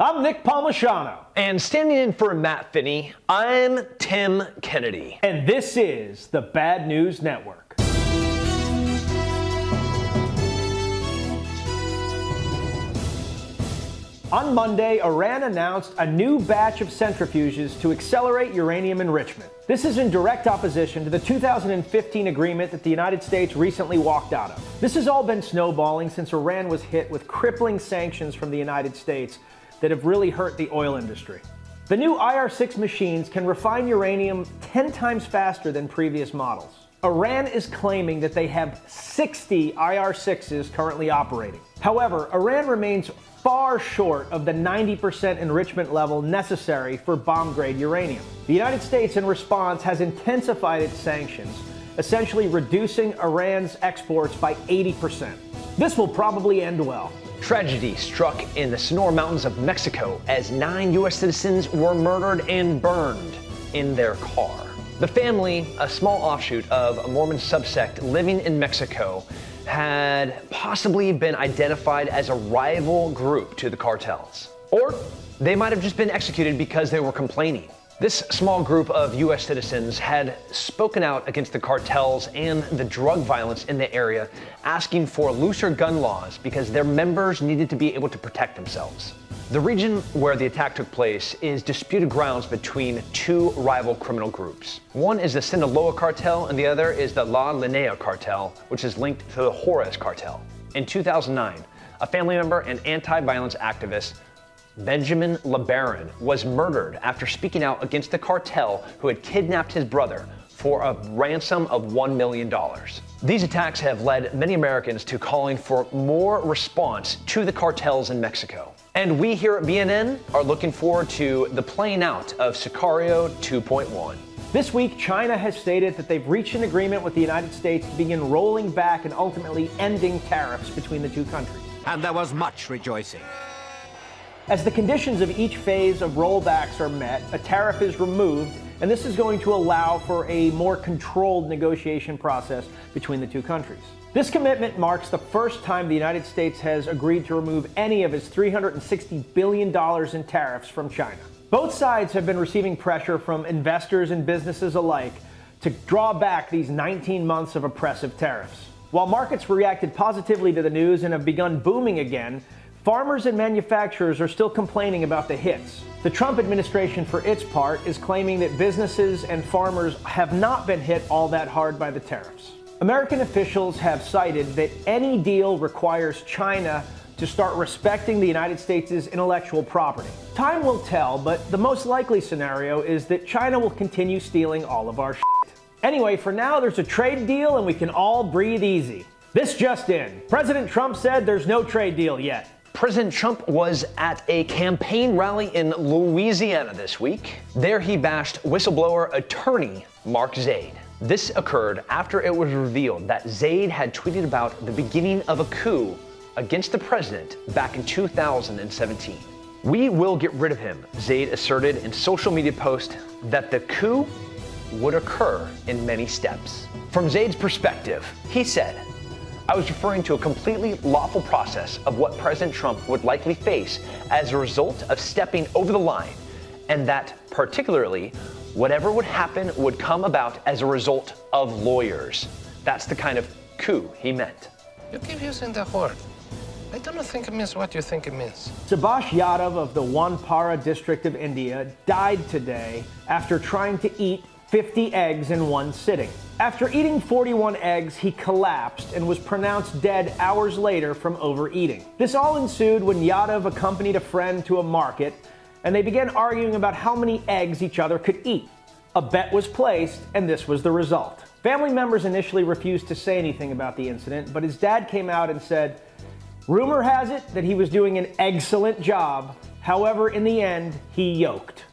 I'm Nick Palmisano. And standing in for Matt Finney, I'm Tim Kennedy. And this is the Bad News Network. On Monday, Iran announced a new batch of centrifuges to accelerate uranium enrichment. This is in direct opposition to the 2015 agreement that the United States recently walked out of. This has all been snowballing since Iran was hit with crippling sanctions from the United States that have really hurt the oil industry. The new IR-6 machines can refine uranium 10 times faster than previous models. Iran is claiming that they have 60 IR-6s currently operating. However, Iran remains far short of the 90% enrichment level necessary for bomb-grade uranium. The United States, in response, has intensified its sanctions, essentially reducing Iran's exports by 80%. This will probably end well. Tragedy struck in the Sonora Mountains of Mexico as 9 U.S. citizens were murdered and burned in their car. The family, a small offshoot of a Mormon subsect living in Mexico, had possibly been identified as a rival group to the cartels. Or they might have just been executed because they were complaining. This small group of U.S. citizens had spoken out against the cartels and the drug violence in the area, asking for looser gun laws because their members needed to be able to protect themselves. The region where the attack took place is disputed grounds between two rival criminal groups. One is the Sinaloa Cartel and the other is the La Linea Cartel, which is linked to the Juarez Cartel. In 2009, a family member and anti-violence activist, Benjamin LeBaron, was murdered after speaking out against the cartel who had kidnapped his brother for a ransom of $1 million. These attacks have led many Americans to calling for more response to the cartels in Mexico. And we here at BNN are looking forward to the playing out of Sicario 2.1. This week, China has stated that they've reached an agreement with the United States to begin rolling back and ultimately ending tariffs between the two countries. And there was much rejoicing. As the conditions of each phase of rollbacks are met, a tariff is removed, and this is going to allow for a more controlled negotiation process between the two countries. This commitment marks the first time the United States has agreed to remove any of its $360 billion in tariffs from China. Both sides have been receiving pressure from investors and businesses alike to draw back these 19 months of oppressive tariffs. While markets reacted positively to the news and have begun booming again, farmers and manufacturers are still complaining about the hits. The Trump administration, for its part, is claiming that businesses and farmers have not been hit all that hard by the tariffs. American officials have cited that any deal requires China to start respecting the United States' intellectual property. Time will tell, but the most likely scenario is that China will continue stealing all of our shit. Anyway, for now, there's a trade deal and we can all breathe easy. This just in. President Trump said there's no trade deal yet. President Trump was at a campaign rally in Louisiana this week. There he bashed whistleblower attorney Mark Zaid. This occurred after it was revealed that Zaid had tweeted about the beginning of a coup against the president back in 2017. "We will get rid of him," Zaid asserted in social media post that the coup would occur in many steps. From Zaid's perspective, he said, "I was referring to a completely lawful process of what President Trump would likely face as a result of stepping over the line, and that particularly whatever would happen would come about as a result of lawyers." That's the kind of coup he meant. You keep using the word. I don't think it means what you think it means. Subhash Yadav of the Wanpara district of India died today after trying to eat 50 eggs in one sitting. After eating 41 eggs, he collapsed and was pronounced dead hours later from overeating. This all ensued when Yadav accompanied a friend to a market, and they began arguing about how many eggs each other could eat. A bet was placed, and this was the result. Family members initially refused to say anything about the incident, but his dad came out and said, "Rumor has it that he was doing an excellent job. However, in the end, he yoked."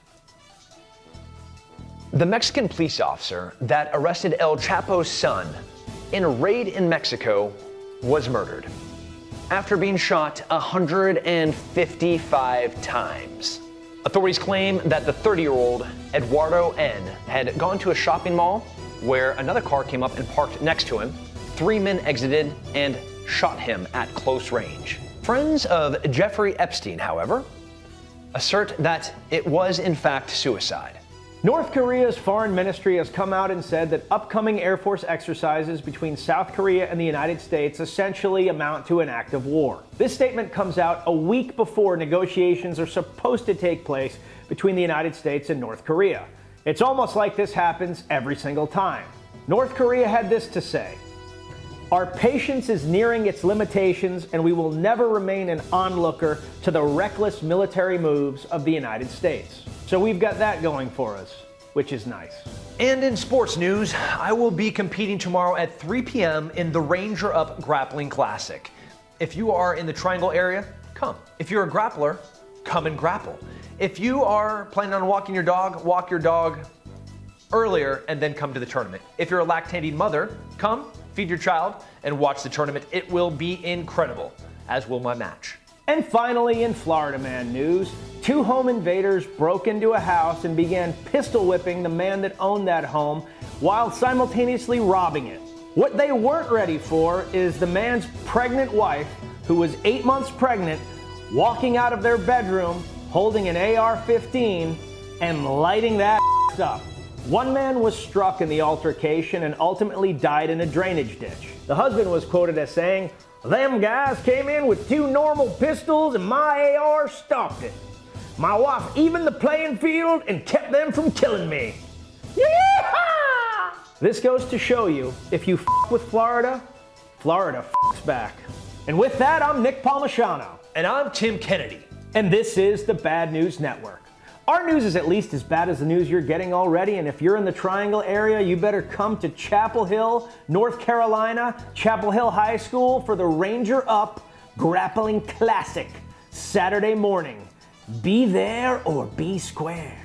The Mexican police officer that arrested El Chapo's son in a raid in Mexico was murdered after being shot 155 times. Authorities claim that the 30-year-old Eduardo N. had gone to a shopping mall where another car came up and parked next to him. 3 men exited and shot him at close range. Friends of Jeffrey Epstein, however, assert that it was in fact suicide. North Korea's foreign ministry has come out and said that upcoming Air Force exercises between South Korea and the United States essentially amount to an act of war. This statement comes out a week before negotiations are supposed to take place between the United States and North Korea. It's almost like this happens every single time. North Korea had this to say: "Our patience is nearing its limitations, and we will never remain an onlooker to the reckless military moves of the United States." So we've got that going for us, which is nice. And in sports news, I will be competing tomorrow at 3 p.m. in the Ranger Up Grappling Classic. If you are in the Triangle area, come. If you're a grappler, come and grapple. If you are planning on walk your dog earlier and then come to the tournament. If you're a lactating mother, come, feed your child, and watch the tournament. It will be incredible, as will my match. And finally, in Florida Man news, 2 home invaders broke into a house and began pistol whipping the man that owned that home while simultaneously robbing it. What they weren't ready for is the man's pregnant wife, who was 8 months pregnant, walking out of their bedroom holding an AR-15 and lighting that up. One man was struck in the altercation and ultimately died in a drainage ditch. The husband was quoted as saying, "Them guys came in with 2 normal pistols and my AR stopped it. My wife evened the playing field and kept them from killing me." Yeehaw! This goes to show you, if you f with Florida, Florida f***s back. And with that, I'm Nick Palmisano. And I'm Tim Kennedy. And this is the Bad News Network. Our news is at least as bad as the news you're getting already, and if you're in the Triangle area, you better come to Chapel Hill, North Carolina, Chapel Hill High School for the Ranger Up Grappling Classic, Saturday morning. Be there or be square.